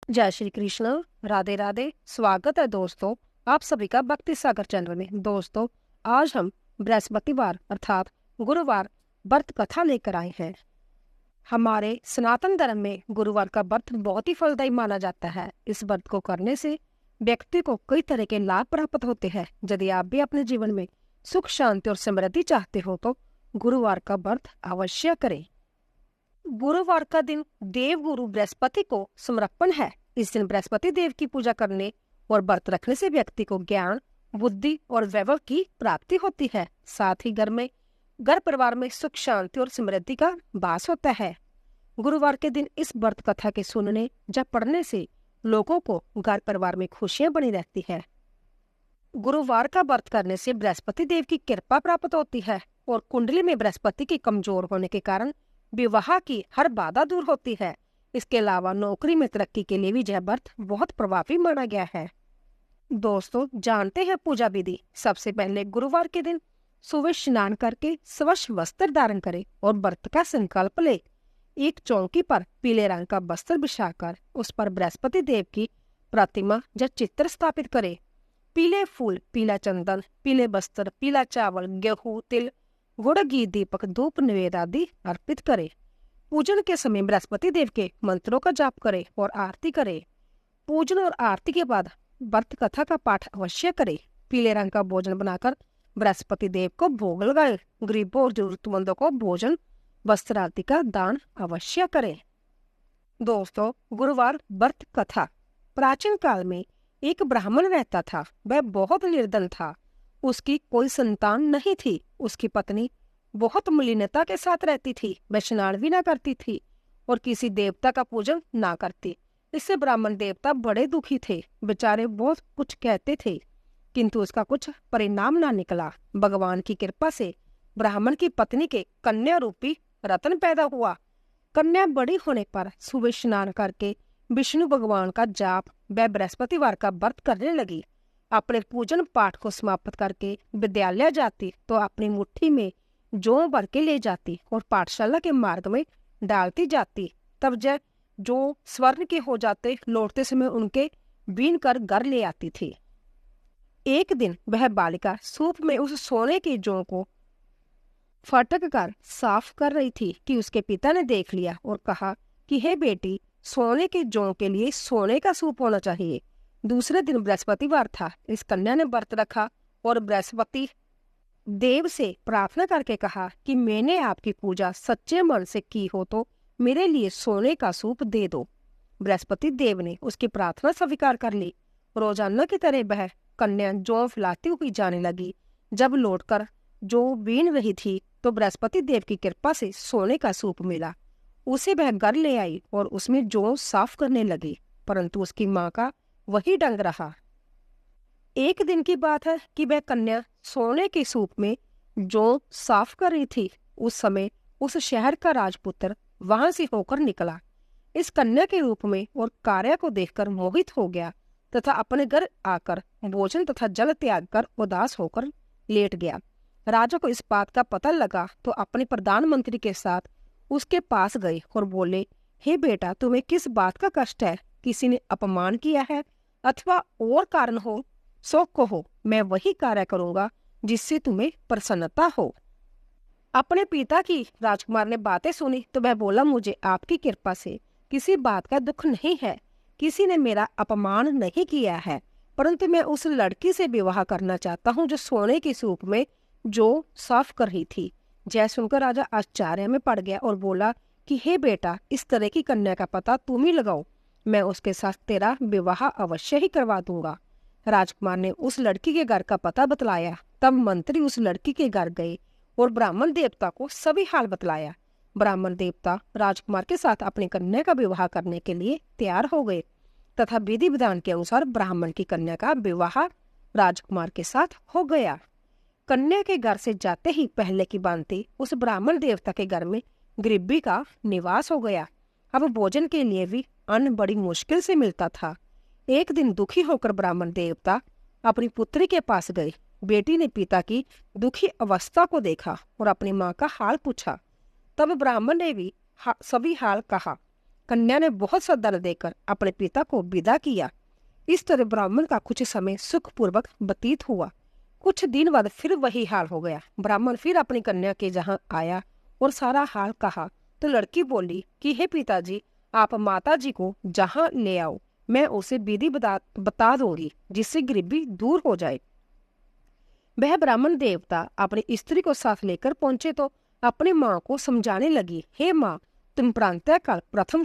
जय श्री कृष्ण। राधे राधे। स्वागत है दोस्तों आप सभी का भक्ति सागर चैनल में। दोस्तों आज हम बृहस्पतिवार अर्थात गुरुवार व्रत कथा लेकर आए हैं। हमारे सनातन धर्म में गुरुवार का व्रत बहुत ही फलदायी माना जाता है। इस व्रत को करने से व्यक्ति को कई तरह के लाभ प्राप्त होते हैं। यदि आप भी अपने जीवन में सुख शांति और समृद्धि चाहते हो तो गुरुवार का व्रत अवश्य करें। गुरुवार का दिन देव गुरु बृहस्पति को समर्पण है। इस दिन बृहस्पति देव की पूजा करने और व्रत रखने से व्यक्ति को ज्ञान, बुद्धि और वैभव की प्राप्ति होती है। साथ ही घर परिवार में सुख शांति और समृद्धि का वास होता है। गुरुवार के दिन इस व्रत कथा के सुनने या पढ़ने से लोगों को घर परिवार में खुशियां बनी रहती है। गुरुवार का व्रत करने से बृहस्पति देव की कृपा प्राप्त होती है और कुंडली में बृहस्पति के कमजोर होने के कारण विवाह की हर बाधा दूर होती है। इसके अलावा नौकरी में तरक्की के लिए भी यह व्रत बहुत प्रभावी माना गया है। दोस्तों जानते हैं पूजा विधि। सबसे पहले गुरुवार के दिन सुबह स्नान करके स्वच्छ वस्त्र धारण करें और व्रत का संकल्प ले। एक चौकी पर पीले रंग का वस्त्र बिछाकर उस पर बृहस्पति देव की प्रतिमा या चित्र स्थापित करें। पीले फूल, पीला चंदन, पीले वस्त्र, पीला चावल, गेहूं, तिल, गुड़, घी, दीपक, धूप, नैवेद्य आदि अर्पित करें। पूजन के समय बृहस्पति देव के मंत्रों का जाप करें और आरती करें। पूजन और आरती के बाद व्रत कथा का पाठ अवश्य करें। पीले रंग का भोजन बनाकर बृहस्पति देव को भोग लगाएं। गरीबों और जरूरतमंदों को भोजन, वस्त्र आदि का दान अवश्य करें। दोस्तों गुरुवार व्रत कथा। प्राचीन काल में एक ब्राह्मण रहता था। वह बहुत निर्धन था। उसकी कोई संतान नहीं थी। उसकी पत्नी बहुत मलिनता के साथ रहती थी। वह स्नान भी ना करती थी और किसी देवता का पूजन ना करती। इससे ब्राह्मण देवता बड़े दुखी थे। बेचारे बहुत कुछ कहते थे किंतु उसका कुछ परिणाम ना निकला। भगवान की कृपा से ब्राह्मण की पत्नी के कन्या रूपी रत्न पैदा हुआ। कन्या बड़ी होने पर सुबह स्नान करके विष्णु भगवान का जाप व बृहस्पतिवार का व्रत करने लगी। अपने पूजन पाठ को समाप्त करके विद्यालय जाती तो अपनी मुट्ठी में जौ भर के ले जाती और पाठशाला के मार्ग में डालती जाती। तब जब जौ स्वर्ण के हो जाते लौटते समय उनके बीन कर घर ले आती थी। एक दिन वह बालिका सूप में उस सोने की जौ को फटक कर साफ कर रही थी कि उसके पिता ने देख लिया और कहा कि हे बेटी, सोने के जौ के लिए सोने का सूप होना चाहिए। दूसरे दिन बृहस्पतिवार था। इस कन्या ने व्रत रखा और बृहस्पति देव से प्रार्थना करके कहा कि मैंने आपकी पूजा सच्चे मन से की हो तो मेरे लिए सोने का सूप दे दो। बृहस्पति देव ने उसकी प्रार्थना स्वीकार कर ली। रोजाना की तरह वह कन्या जौ फैलाती हुई जाने लगी। जब लौटकर जौ बीन रही थी तो बृहस्पति देव की कृपा से सोने का सूप मिला। उसे वह घर ले आई और उसमें जौ साफ करने लगी, परंतु उसकी माँ का वही ढंग रहा। एक दिन की बात है कि वह कन्या सोने के सूप में जौ साफ कर रही थी। उस समय उस शहर का राजपुत्र वहां से होकर निकला। इस कन्या के रूप में और कार्य को देखकर मोहित हो गया तथा अपने घर आकर भोजन तथा जल त्याग कर उदास होकर लेट गया। राजा को इस बात का पता लगा तो अपने प्रधानमंत्री के साथ उसके पास गए और बोले, हे बेटा, तुम्हें किस बात का कष्ट है? किसी ने अपमान किया है अथवा और कारण हो सो कहो, मैं वही कार्य करूंगा जिससे तुम्हें प्रसन्नता हो। अपने पिता की राजकुमार ने बातें सुनी तो वह बोला, मुझे आपकी कृपा से किसी बात का दुख नहीं है। किसी ने मेरा अपमान नहीं किया है, परंतु मैं उस लड़की से विवाह करना चाहता हूँ जो सोने के सूप में जो साफ कर रही थी। जय सुनकर राजा आश्चर्य में पड़ गया और बोला कि हे बेटा, इस तरह की कन्या का पता तुम ही लगाओ। मैं उसके साथ तेरा विवाह अवश्य ही करवा दूंगा। राजकुमार ने उस लड़की के घर का पता बतलाया। तब मंत्री उस लड़की के घर गए और ब्राह्मण देवता को सभी हाल बतलाया। ब्राह्मण देवता राजकुमार के साथ अपनी कन्या का विवाह करने के लिए तैयार हो गए तथा विधि विधान के अनुसार ब्राह्मण की कन्या का विवाह राजकुमार के साथ हो गया। कन्या के घर से जाते ही पहले की भांति उस ब्राह्मण देवता के घर में गरीबी का निवास हो गया। अब भोजन के लिए भी अन्न बड़ी मुश्किल से मिलता था। एक दिन दुखी होकर ब्राह्मण देवता अपनी पुत्री के पास गए। बेटी ने पिता की दुखी अवस्था को देखा और अपनी माँ का हाल पूछा। तब ब्राह्मण ने भी सभी हाल कहा। कन्या ने बहुत सा धन देकर अपने पिता को विदा किया। इस तरह ब्राह्मण का कुछ समय सुखपूर्वक व्यतीत हुआ। कुछ दिन बाद फिर वही हाल हो गया। ब्राह्मण फिर अपनी कन्या के जहाँ आया और सारा हाल कहा तो लड़की बोली कि हे पिताजी, आप माता जी को जहाँ ले आओ, मैं उसे विधि बता दूंगी जिससे गरीबी दूर हो जाए। वह ब्राह्मण देवता अपनी स्त्री को साथ लेकर पहुंचे तो अपनी माँ को समझाने लगी, हे माँ, तुम प्रातःकाल प्रथम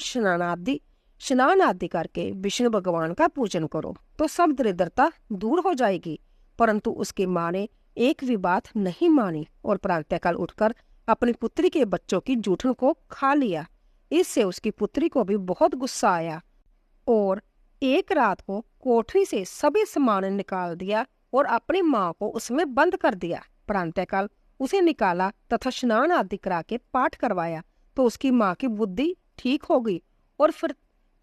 स्नान आदि करके विष्णु भगवान का पूजन करो तो सब दरिद्रता दूर हो जाएगी। परंतु उसकी माँ ने एक भी बात नहीं मानी और प्रातःकाल उठकर अपनी पुत्री के बच्चों की जूठन को खा लिया। इससे उसकी पुत्री को भी बहुत गुस्सा आया और एक रात को कोठरी से सभी सामान निकाल दिया और अपनी माँ को उसमें बंद कर दिया। प्रातःकाल उसे निकाला तथा स्नान आदि करा के पाठ करवाया तो उसकी माँ की बुद्धि ठीक हो गई और फिर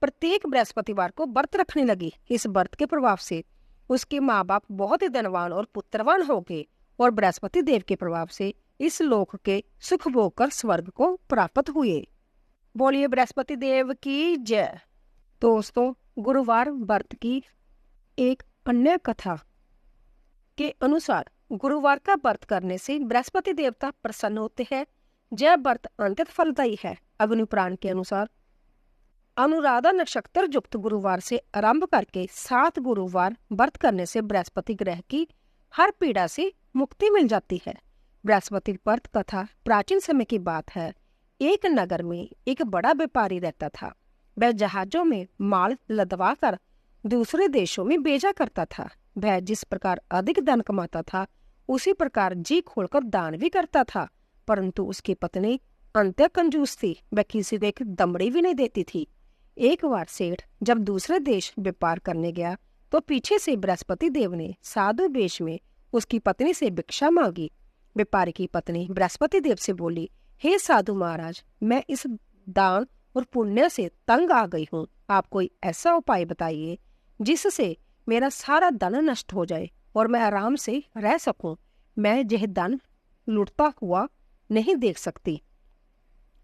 प्रत्येक बृहस्पतिवार को व्रत रखने लगी। इस व्रत के प्रभाव से उसके माँ बाप बहुत ही धनवान और पुत्रवान हो गए और बृहस्पति देव के प्रभाव से इस लोक के सुख भोग कर स्वर्ग को प्राप्त हुए। बोलिए बृहस्पति देव की जय। दोस्तों, गुरुवार व्रत की एक अन्य कथा के अनुसार गुरुवार का व्रत करने से बृहस्पति देवता प्रसन्न होते हैं। यह व्रत अंत्यत फलदायी है। अग्नि पुराण के अनुसार अनुराधा नक्षत्र युक्त गुरुवार से आरंभ करके 7 गुरुवार व्रत करने से बृहस्पति ग्रह की हर पीड़ा से मुक्ति मिल जाती है। बृहस्पति व्रत कथा प्राचीन समय की बात है। एक नगर में एक बड़ा व्यापारी रहता था। वह जहाजों में माल लदवा कर दूसरे देशों में भेजा करता था। वह जिस प्रकार अधिक धन कमाता था उसी प्रकार जी खोलकर दान भी करता था। परंतु उसकी पत्नी अंत्य कंजूस थी। वह किसी को एक दमड़ी भी नहीं देती थी। एक बार सेठ जब दूसरे देश व्यापार करने गया तो पीछे से बृहस्पति देव ने साधु वेश में उसकी पत्नी से भिक्षा मांगी। व्यापारी की पत्नी बृहस्पति देव से बोली, हे साधु महाराज, मैं इस दान और पुण्य से तंग आ गई हूँ। आप कोई ऐसा उपाय बताइए जिससे मेरा सारा धन नष्ट हो जाए और मैं आराम से रह सकूं। मैं यह धन लुटता हुआ नहीं देख सकती।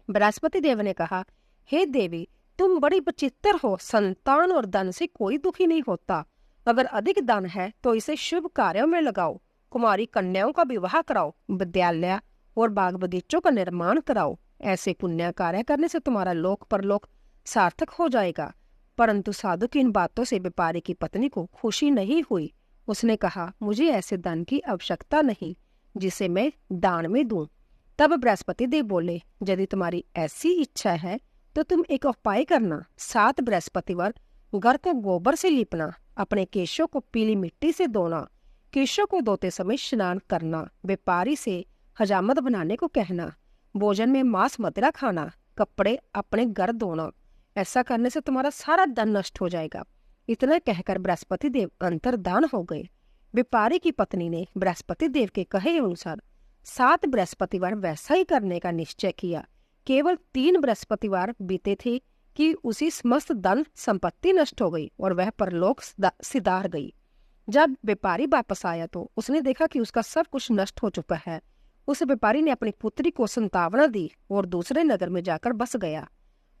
बृहस्पति देव ने कहा, हे देवी, तुम बड़ी विचित्र हो। संतान और धन से कोई दुखी नहीं होता। अगर अधिक धन है तो इसे शुभ कार्यों में लगाओ। कुमारी कन्याओं का विवाह कराओ, विद्यालय और बाग बगीचों का निर्माण कराओ। ऐसे पुण्य कार्य करने से तुम्हारा लोक परलोक सार्थक हो जाएगा। परंतु साधु की इन बातों से व्यापारी की पत्नी को खुशी नहीं हुई। उसने कहा, मुझे ऐसे धन की आवश्यकता नहीं जिसे मैं दान में दूं। तब बृहस्पति देव बोले, यदि तुम्हारी ऐसी इच्छा है तो तुम एक उपाय करना। 7 बृहस्पतिवार घर को गोबर से लीपना, अपने केशों को पीली मिट्टी से धोना, केशों को धोते समय स्नान करना, व्यापारी से हजामत बनाने को कहना, भोजन में मांस मदिरा खाना, कपड़े अपने घर धोना। ऐसा करने से तुम्हारा सारा धन नष्ट हो जाएगा। इतना कहकर बृहस्पति देव अंतर्धान हो गए। व्यापारी की पत्नी ने बृहस्पति देव के कहे अनुसार 7 बृहस्पतिवार वैसा ही करने का निश्चय किया। केवल 3 बृहस्पतिवार बीते थे कि उसी समस्त धन संपत्ति नष्ट हो गई और वह परलोक सिधार गई। जब व्यापारी वापस आया तो उसने देखा कि उसका सब कुछ नष्ट हो चुका है। उस व्यापारी ने अपनी पुत्री को संतावना दी और दूसरे नगर में जाकर बस गया।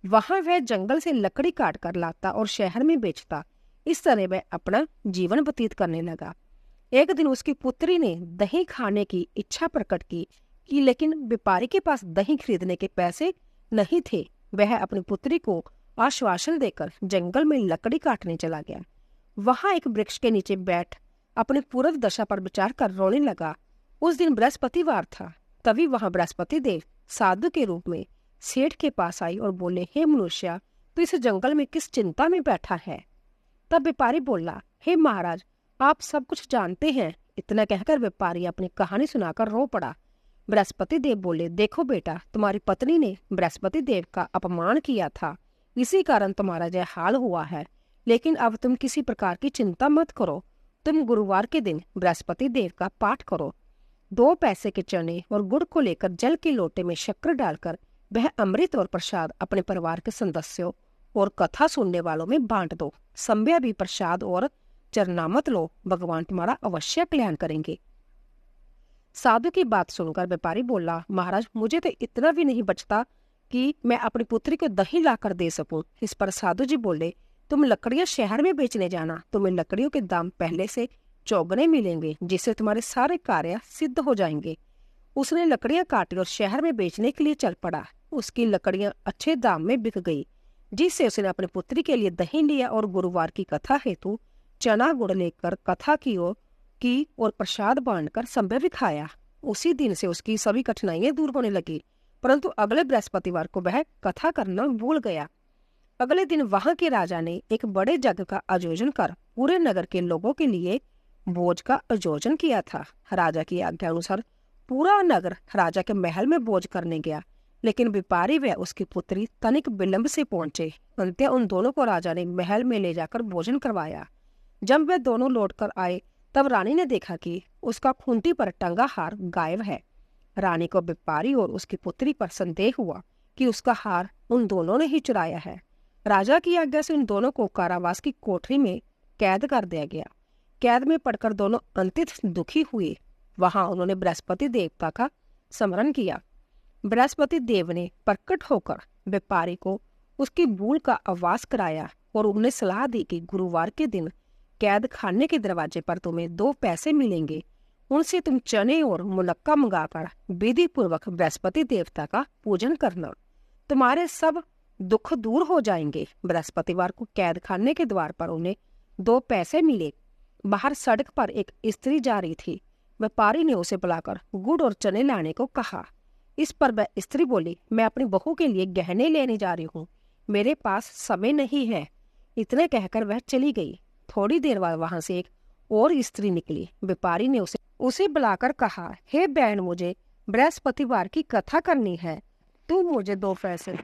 वहां वह जंगल से लकड़ी काट कर लाता और शहर में बेचता। इस तरह वह अपना जीवन व्यतीत करने लगा। एक दिन उसकी पुत्री ने दही खाने की इच्छा प्रकट की लेकिन व्यापारी के पास दही खरीदने के पैसे नहीं थे। वह अपनी पुत्री को आश्वासन देकर जंगल में लकड़ी काटने चला गया। वहां एक वृक्ष के नीचे बैठ अपनी पूर्व दशा पर विचार कर रोने लगा। उस दिन बृहस्पतिवार था। तभी वहां बृहस्पति देव साधु के रूप में सेठ के पास आई और बोले, हे मनुष्य, तू इस जंगल में किस चिंता में बैठा है? तब व्यापारी बोला, हे महाराज, आप सब कुछ जानते हैं। इतना कहकर व्यापारी अपनी कहानी सुनाकर रो पड़ा। बृहस्पति देव बोले, देखो बेटा, तुम्हारी पत्नी ने बृहस्पति देव का अपमान किया था, इसी कारण तुम्हारा यह हाल हुआ है। लेकिन अब तुम किसी प्रकार की चिंता मत करो। तुम गुरुवार के दिन बृहस्पति देव का पाठ करो। 2 पैसे के चने और गुड़ को लेकर जल के लोटे में शक्कर डालकर वह अमृत और प्रसाद अपने परिवार के सदस्यों और कथा सुनने वालों में बांट दो। संध्या भी प्रसाद और चरनामत लो। भगवान तुम्हारा अवश्य कल्याण करेंगे। साधु की बात सुनकर व्यापारी बोला, महाराज मुझे तो इतना भी नहीं बचता कि मैं अपनी पुत्री को दही लाकर दे सकूं। इस पर साधु जी बोले, तुम लकड़ियां शहर में बेचने जाना, तुम्हें लकड़ियों के दाम पहले से चौगुने मिलेंगे, जिससे तुम्हारे सारे कार्य सिद्ध हो जाएंगे। उसने लकड़ियां काटी और शहर में बेचने के लिए चल पड़ा। उसकी लकड़ियां अच्छे दाम में बिक गई, जिससे उसने अपनी पुत्री के लिए दही लिया और गुरुवार की कथा हेतु चना गुड़ लेकर कथा की और प्रसाद बांटकर संभव भी खाया। उसी दिन से उसकी सभी कठिनाइयां दूर होने लगी, परंतु अगले बृहस्पतिवार को वह कथा करना भूल गया। अगले दिन वहां के राजा ने एक बड़े यज्ञ का आयोजन कर पूरे नगर के लोगों के लिए भोज का आयोजन किया था। राजा की आज्ञा अनुसार पूरा नगर राजा के महल में भोज करने गया, लेकिन व्यापारी व उसकी पुत्री तनिक विलंब से पहुंचे। अंत्य उन दोनों को राजा ने महल में ले जाकर भोजन करवाया। जब वे दोनों लौटकर आए तब रानी ने देखा कि उसका खूंटी पर टंगा हार गायब है। रानी को व्यापारी और उसकी पुत्री पर संदेह हुआ कि उसका हार उन दोनों ने ही चुराया है। राजा की आज्ञा से उन दोनों को कारावास की कोठरी में कैद कर दिया गया। कैद में पड़कर दोनों अत्यंत दुखी हुए। वहां उन्होंने बृहस्पति देवता का स्मरण किया। बृहस्पति देव ने प्रकट होकर व्यापारी को उसकी भूल का आभास कराया और उन्हें सलाह दी कि गुरुवार के दिन कैद खाने के दरवाजे पर तुम्हें 2 पैसे मिलेंगे, उनसे तुम चने और मुनक्का मंगाकर विधि पूर्वक बृहस्पति देवता का पूजन करना, तुम्हारे सब दुख दूर हो जाएंगे। बृहस्पतिवार को कैद खाने के द्वार पर उन्हें 2 पैसे मिले। बाहर सड़क पर एक स्त्री जा रही थी। व्यापारी ने उसे बुलाकर गुड़ और चने लाने को कहा। इस पर वह स्त्री बोली, मैं अपनी बहू के लिए गहने लेने जा रही हूँ, मेरे पास समय नहीं है। इतने कहकर वह चली गई। थोड़ी देर बाद वहां से एक और स्त्री निकली। व्यापारी ने उसे बुलाकर कहा, हे बहन, मुझे बृहस्पतिवार की कथा करनी है, तू मुझे 2 पैसे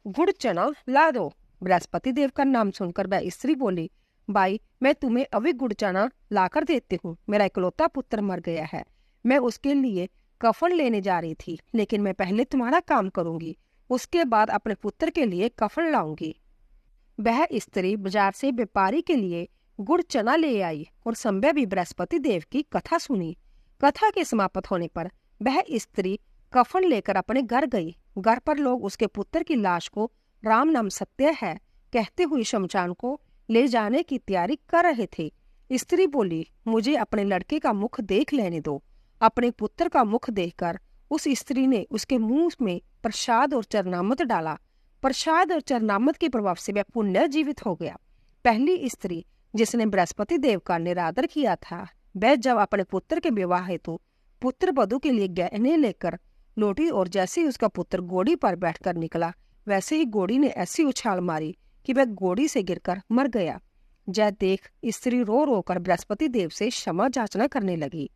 गुड़ चना ला दो। बृहस्पति देव का नाम सुनकर वह स्त्री बोली, भाई मैं तुम्हें अभी गुड़ चना लाकर देती हूँ। मेरा इकलौता पुत्र मर गया है, मैं उसके लिए कफन लेने जा रही थी, लेकिन मैं पहले तुम्हारा काम करूंगी, उसके बाद अपने पुत्र के लिए कफन लाऊंगी। वह स्त्री बाजार से व्यापारी के लिए गुड़ चना ले आई और संभव भी बृहस्पति देव की कथा सुनी। कथा के समाप्त होने पर वह स्त्री कफन लेकर अपने घर गई। घर पर लोग उसके पुत्र की लाश को राम नाम सत्य है कहते हुए शमशान को ले जाने की तैयारी कर रहे थे। स्त्री बोली, मुझे अपने लड़के का मुख देख लेने दो। अपने पुत्र का मुख देखकर उस स्त्री ने उसके मुंह में प्रसाद और चरणामृत डाला। प्रसाद और चरणामृत के प्रभाव से वह पुण्य जीवित हो गया। पहली स्त्री जिसने बृहस्पति देव का निरादर किया था, वह जब अपने पुत्र के विवाह हेतु पुत्र वधू के लिए गहने लेकर लौटी और जैसे ही उसका पुत्र घोड़ी पर बैठकर निकला, वैसे ही घोड़ी ने ऐसी उछाल मारी कि वह घोड़ी से गिरकर मर गया। यह देख स्त्री रो रो कर बृहस्पति देव से क्षमा याचना करने लगी।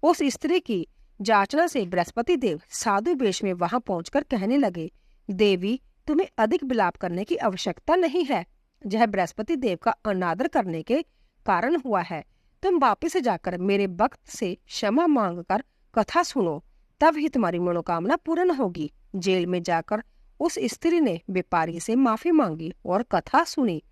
उस स्त्री की याचना से बृहस्पति देव साधु वेश में वहां पहुंचकर कहने लगे, देवी तुम्हें अधिक विलाप करने की आवश्यकता नहीं है, यह बृहस्पति देव का अनादर करने के कारण हुआ है। तुम वापिस जाकर मेरे भक्त से क्षमा मांगकर कथा सुनो, तब ही तुम्हारी मनोकामना पूर्ण होगी। जेल में जाकर उस स्त्री ने व्यापारी से माफी मांगी और कथा सुनी।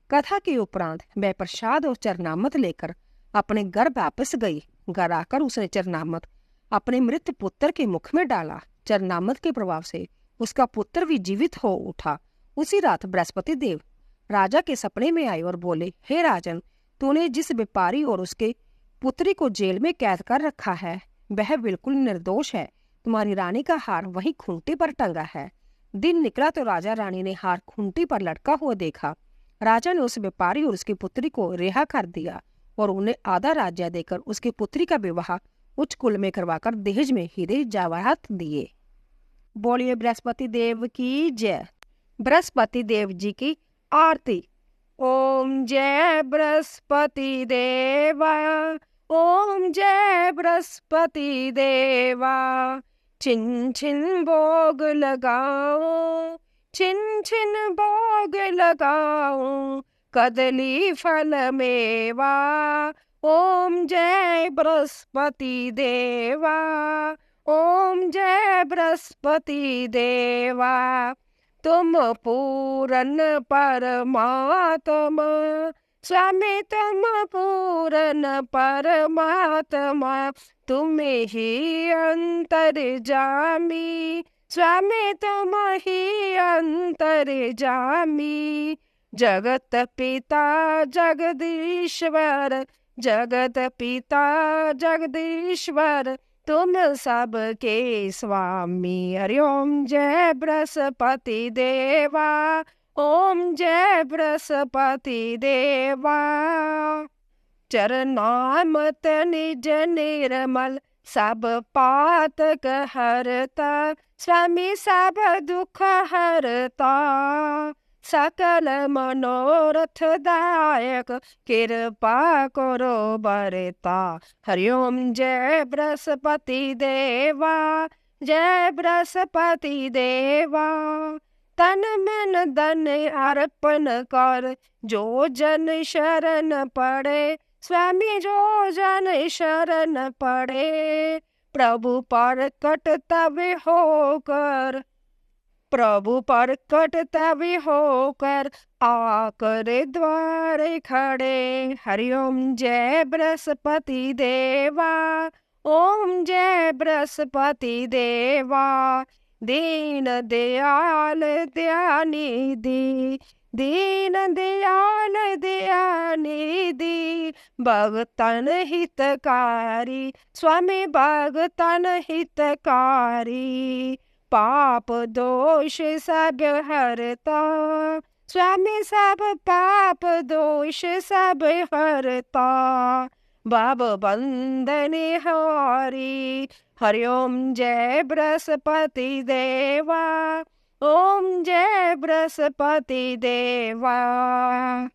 कथा के उपरांत वह प्रसाद और चरणामृत लेकर अपने घर वापस गई। घर आकर उसने चरणामृत अपने मृत पुत्र के मुख में डाला। चरणामृत के प्रभाव से उसका पुत्र भी जीवित हो उठा। उसी रात बृहस्पति देव राजा के सपने में आए और बोले, हे राजन, तूने जिस व्यापारी और उसके पुत्री को जेल में कैद कर रखा है वह बिल्कुल निर्दोष है। तुम्हारी रानी का हार वहीं खूंटी पर टंगा है। दिन निकला तो राजा रानी ने हार खूंटी पर लटका हुआ देखा। राजा ने उस व्यापारी और उसकी पुत्री को रिहा कर दिया और उन्हें आधा राज्य देकर उसकी पुत्री का विवाह उच्च कुल में करवाकर दहेज में हीरे जवाहरात दिए। बोलिए बृहस्पति देव की जय। बृहस्पति देव जी की आरती। ओम जय बृहस्पति देवा, ओम जय बृहस्पति देवा। छिन छिन भोग लगाओ, छिन छिन भोग लगाओ, कदली फल मेवा। ओम जय बृहस्पति देवा, ओम जय बृहस्पति देवा। तुम पूरन परमात्मा, स्वामी तुम पूर्ण परमात्मा, तुम्हें ही अंतर्जामी। स्वामी तुम ही अंतर्जामी, जगत पिता जगदीश्वर, जगत पिता जगदीश्वर, तुम सबके स्वामी। हरि ओम जय बृहस्पति देवा, ओम जय बृहस्पति देवा। चरणामृत निज निर्मल, सब पातक हरता, स्वामी सब दुख हरता। सकल मनोरथ दायक, कृपा करो बरता। हरि ओम जय बृहस्पति देवा, जय बृहस्पति देवा। तन मन धन अर्पण कर, जो जन शरण पड़े, स्वामी जो जन शरण पड़े। प्रभु पर कट तब होकर, प्रभु पर कट तब होकर, आकर द्वार खड़े। हरि ओम जय बृहस्पति देवा, ओम जय बृहस्पति देवा। दीन दयाल दयानिधि, दीन दयाल दयानिधि, भगतन हितकारी, स्वामी भगतन हितकारी। पाप दोष सब हरता, स्वामी सब पाप दोष सब हरता। भव बंधन हारी। हरि ओम जय बृहस्पति देवा, ओम जय बृहस्पति देवा।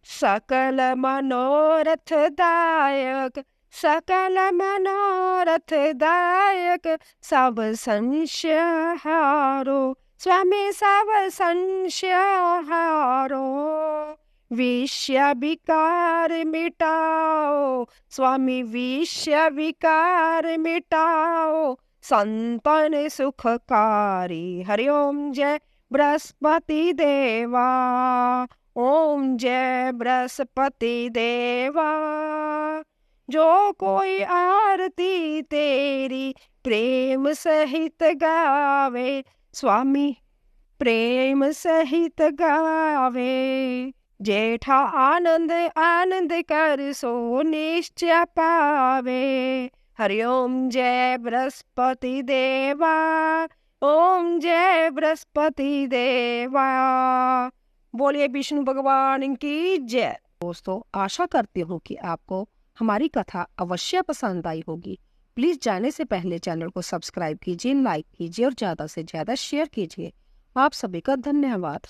सकल मनोरथ दायक, सकल मनोरथ दायक, सब संशय हारो, स्वामी सब संशय हारो। विषय विकार मिटाओ, स्वामी विषय विकार मिटाओ, संतन सुखकारी। हरि ओम जय बृहस्पति देवा, ओम जय बृहस्पति देवा। जो कोई आरती तेरी प्रेम सहित गावे, स्वामी प्रेम सहित गावे। जेठा आनंद आनंद कर सो निश्चय पावे। हरि ओम जय बृहस्पति देवा, ओम जय बृहस्पति देवा। बोलिए विष्णु भगवान की जय। दोस्तों, आशा करती हूँ कि आपको हमारी कथा अवश्य पसंद आई होगी। प्लीज जाने से पहले चैनल को सब्सक्राइब कीजिए, लाइक कीजिए और ज्यादा से ज्यादा शेयर कीजिए। आप सभी का धन्यवाद।